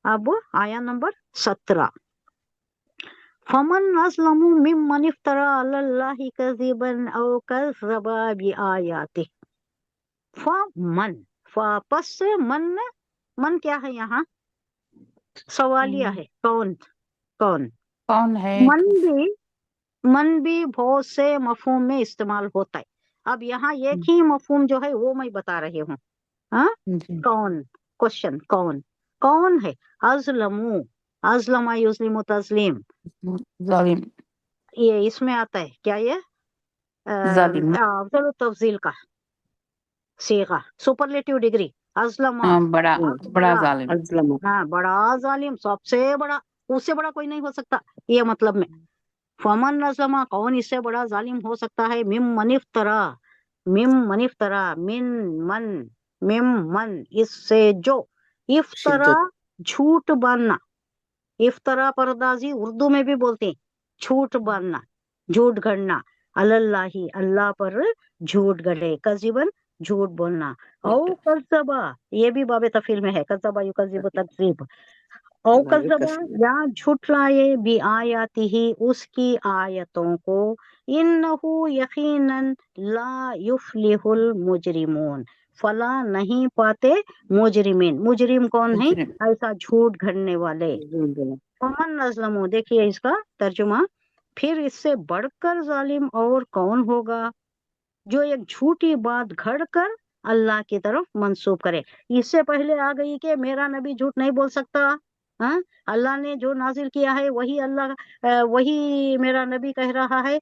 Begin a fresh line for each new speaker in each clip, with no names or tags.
अब आया नंबर 17, फमन अज़लमु मिम्मन इफ्तरा अलल्लाहि कज़िबन औ कज़्ज़बा बिआयातिहि। फमन, पस से मन क्या है यहाँ? सवालिया है, कौन कौन?
कौन है?
मन भी बहुत से मफहूम में इस्तेमाल होता है। अब यहाँ एक ही मफहूम जो है वो मैं बता रही हूँ। हाँ,
जी।
कौन, क्वेश्चन कौन है? अज़लमु, अज़लमा युज़लिमु तज़लीम,
जालिम,
ये इसमें आता है क्या? ये
जालिम,
अफ़ज़ल तफ़ज़ील का सीगा, सुपरलेटिव डिग्री। अज़लमा,
बड़ा बड़ा जालिम।
अज़लम,
हाँ, बड़ा जालिम, सबसे बड़ा, उससे बड़ा कोई नहीं हो सकता, ये मतलब में। फमन अज़लमा, कौन इससे बड़ा जालिम हो सकता है? मिम मनिफ्तरा, मिम मन, इससे जो, इफ्तरा
शिद्दत,
झूठ बांधना, इफ्तरा परदाजी उर्दू में भी बोलते हैं, झूठ बांधना, झूठ गढ़ना, अल्लाही, अल्लाह पर झूठ गढ़े, कजीबन झूठ बोलना, औ कज़्ज़बा, ये भी बाबे तफील में है, कज़्ज़बा युकज़्ज़िबु तकज़ीब, औ कज़्ज़बा या झुठलाए भी आयाती ही, उसकी आयतों को, इन्नहु यकीनन ला युफ्लिहुल मुजरिमून, फला नहीं पाते मुजरिमीन। मुजरिम कौन है?
मुजरिम,
ऐसा झूठ घड़ने वाले। कौन नज़लमु, देखिए इसका तर्जुमा, फिर इससे बढ़कर जालिम और कौन होगा जो एक झूठी बात घड़ कर अल्लाह की तरफ मंसूब करे। इससे पहले आ गई कि मेरा नबी झूठ नहीं बोल सकता, हाँ, अल्लाह ने जो नाजिल किया है वही वही मेरा नबी कह रहा है।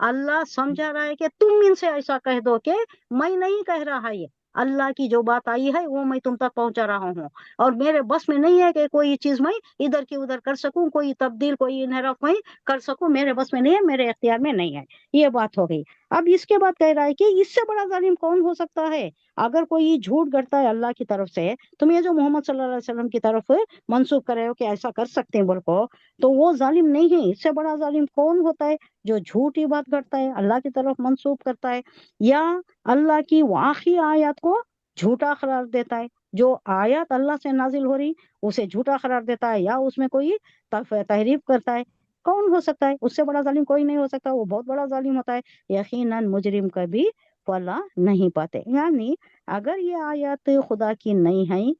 अल्लाह समझा रहा है कि तुम इनसे ऐसा कह दो कि मैं नहीं कह रहा, ये अल्लाह की जो बात आई है वो मैं तुम तक पहुंचा रहा हूँ, और मेरे बस में नहीं है कि कोई चीज मैं इधर की उधर कर सकूं, कोई तब्दील, कोई इनहराफ मैं कर सकूं, मेरे बस में नहीं है, मेरे इख्तियार में नहीं है। ये बात हो गई। अब इसके बाद कह रहा है कि इससे बड़ा जालिम कौन हो सकता है? अगर कोई झूठ गढ़ता है अल्लाह की तरफ से, तुम ये जो मोहम्मद सल्लल्लाहु अलैहि वसल्लम की तरफ मंसूब कर रहे हो कि ऐसा कर सकते हैं बोल को, तो वो जालिम नहीं है। इससे बड़ा जालिम कौन होता है? जो झूठी बात करता है, अल्लाह की तरफ मंसूब करता है, या अल्लाह की वाक़ई आयत को झूठा करार देता है। जो आयत अल्लाह से नाजिल हो रही उसे झूठा करार देता है, या उसमें कोई तहरीफ करता है। कौन हो सकता है? उससे बड़ा जालिम कोई नहीं हो सकता, वो बहुत बड़ा जालिम होता है। यकीनन मुजरिम कभी फला नहीं पाते। यानी अगर ये आयत खुदा की नहीं है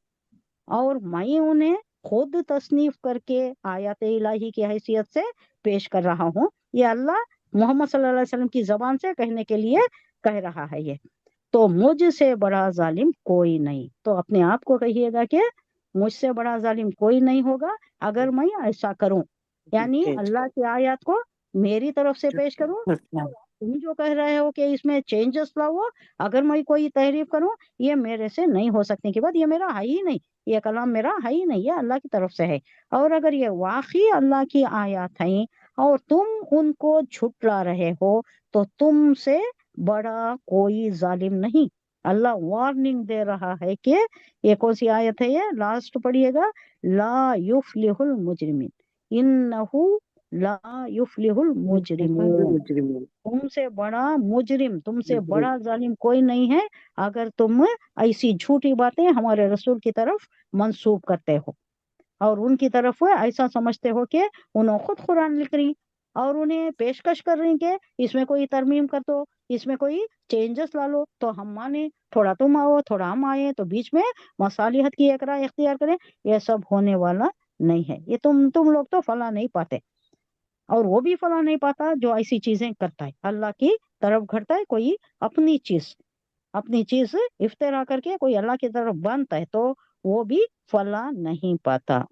और मैं उन्हें खुद तसनीफ करके आयत इलाही की हैसियत से पेश कर रहा हूँ, ये अल्लाह मोहम्मद सल्लल्लाहु अलैहि वसल्लम की जबान से कहने के लिए कह रहा है, ये तो मुझसे बड़ा जालिम कोई नहीं। तो अपने आप को कहिएगा कि मुझसे बड़ा जालिम कोई नहीं होगा अगर मैं ऐसा करूं, यानी अल्लाह की आयत को मेरी तरफ से पेश करूं। तुम जो कह रहे हो कि इसमें चेंजेस लाओ, अगर मैं कोई तहरीफ करूं, ये मेरे से नहीं हो सकने की बात, ये मेरा है ही नहीं, ये कलाम मेरा है ही नहीं, ये अल्लाह की तरफ से है। और अगर ये वाकई अल्लाह की आयत है और तुम उनको झुटला रहे हो, तो तुमसे बड़ा कोई जालिम नहीं। अल्लाह वार्निंग दे रहा है कि ये कौन सी आयत है? ये लास्ट पढ़िएगा, ला युफ्लिहुल मुजरिमीन, इन्नहु ला युफ्लिहुल मुजरिमून। तुमसे बड़ा मुजरिम, तुमसे बड़ा जालिम कोई नहीं है अगर तुम ऐसी झूठी बातें हमारे रसूल की तरफ मंसूब करते हो और उनकी तरफ वो ऐसा समझते हो कि उन्होंने खुद कुरान लिख रही और उन्हें पेशकश कर रही कि इसमें कोई तरमीम कर दो, इसमें कोई चेंजेस ला लो तो हम माने, थोड़ा तुम आओ थोड़ा हम आए तो बीच में मसालिहत की एक राय इख्तियार करें। ये सब होने वाला नहीं है। ये तुम लोग तो फला नहीं पाते, और वो भी फला नहीं पाता जो ऐसी चीजें करता है, अल्लाह की तरफ घड़ता है कोई अपनी चीज इफ्तिरा करके कोई अल्लाह की तरफ बनता है, तो वो भी फला नहीं पाता।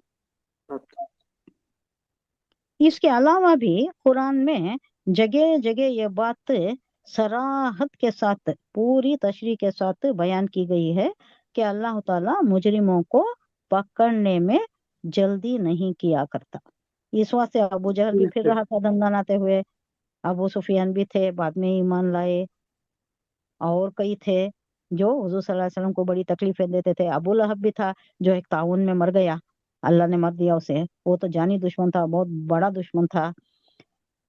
इसके अलावा भी कुरान में जगह जगह ये बात सराहत के साथ, पूरी तशरीह के साथ बयान की गई है कि अल्लाह ताला मुजरिमों को पकड़ने में जल्दी नहीं किया करता। इस वास्ते अबू जहल भी फिर रहा था दंदनाते हुए, अबू सुफियान भी थे, बाद में ईमान लाए, और कई थे जो हुजूर सल्लल्लाहु अलैहि वसल्लम को बड़ी तकलीफें देते थे। अबू लहब भी था जो एक ताउन में मर गया, अल्लाह ने मर दिया उसे, वो तो जानी दुश्मन था, बहुत बड़ा दुश्मन था।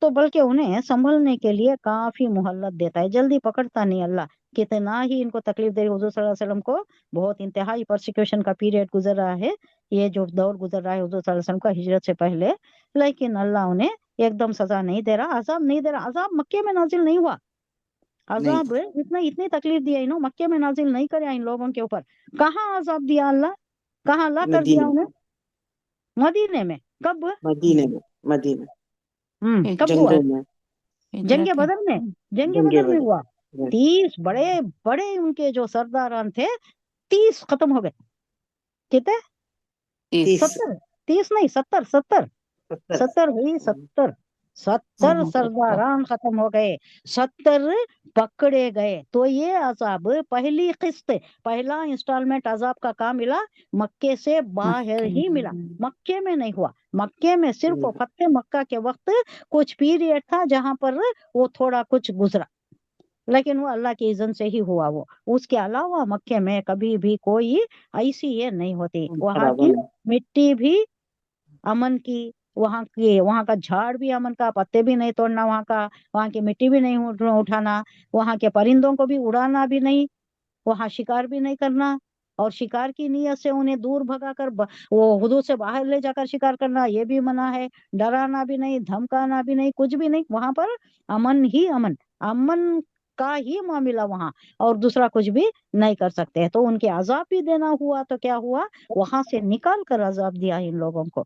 तो बल्कि उन्हें संभलने के लिए काफी मोहल्लत देता है, जल्दी पकड़ता नहीं अल्लाह। कितना ही इनको तकलीफ दे, हुजूर सल्लल्लाहु अलैहि वसल्लम को बहुत इंतहाई परसिक्यूशन का पीरियड गुजर रहा है, ये जो दौर गुजर रहा है हुजूर सल्लल्लाहु अलैहि वसल्लम का हिजरत से पहले, लेकिन अल्लाह उन्हें एकदम सजा नहीं दे रहा, अजाब नहीं दे रहा। अजाब मक्के में नाजिल नहीं हुआ,
नहीं
अजाब इतना इतनी तकलीफ दिया इन्हों मक्के में नाजिल नहीं करे इन लोगों के ऊपर। कहाँ अजाब दिया अल्लाह, कहाँ अल्लाह कर दिया
मदीने
उन्हें? मदीने में। कब?
मदीने में मदीने
कब हुआ?
जंगों में
जंगे
हिजरत है।
बदर में, जंगे
जंगे
बदर में
बदर
हुआ। 30 बड़े बड़े उनके जो सरदारान थे, 30 खत्म हो गए। कितने?
30
70, 30 नहीं 70, 70 70 हुई, 70 सरदारान खत्म हो गए, 70 पकड़े गए। तो ये अजाब पहली किस्त, पहला इंस्टॉलमेंट अजाब का कहाँ मिला? मक्के से बाहर ही मिला, मक्के में नहीं हुआ। मक्के में सिर्फ फतेह मक्का के वक्त कुछ पीरियड था जहां पर वो थोड़ा कुछ गुजरा, लेकिन वो अल्लाह की इज़्ज़त से ही हुआ वो। उसके अलावा मक्के में कभी भी कोई ऐसी ये नहीं होती। वहां की मिट्टी भी अमन की, वहां का झाड़ भी अमन का, पत्ते भी नहीं तोड़ना वहां का, वहां की मिट्टी भी नहीं उठाना, वहां के परिंदों को भी उड़ाना भी नहीं, वहां शिकार भी नहीं करना, और शिकार की नीयत से उन्हें दूर भगाकर वो हुदूद से बाहर ले जाकर शिकार करना ये भी मना है। डराना भी नहीं, धमकाना भी नहीं, कुछ भी नहीं। वहां पर अमन ही अमन, अमन का ही मामला वहां, और दूसरा कुछ भी नहीं कर सकते। तो उनके अजाब भी देना हुआ तो क्या हुआ? वहां से निकाल कर अजाब दिया इन लोगों को।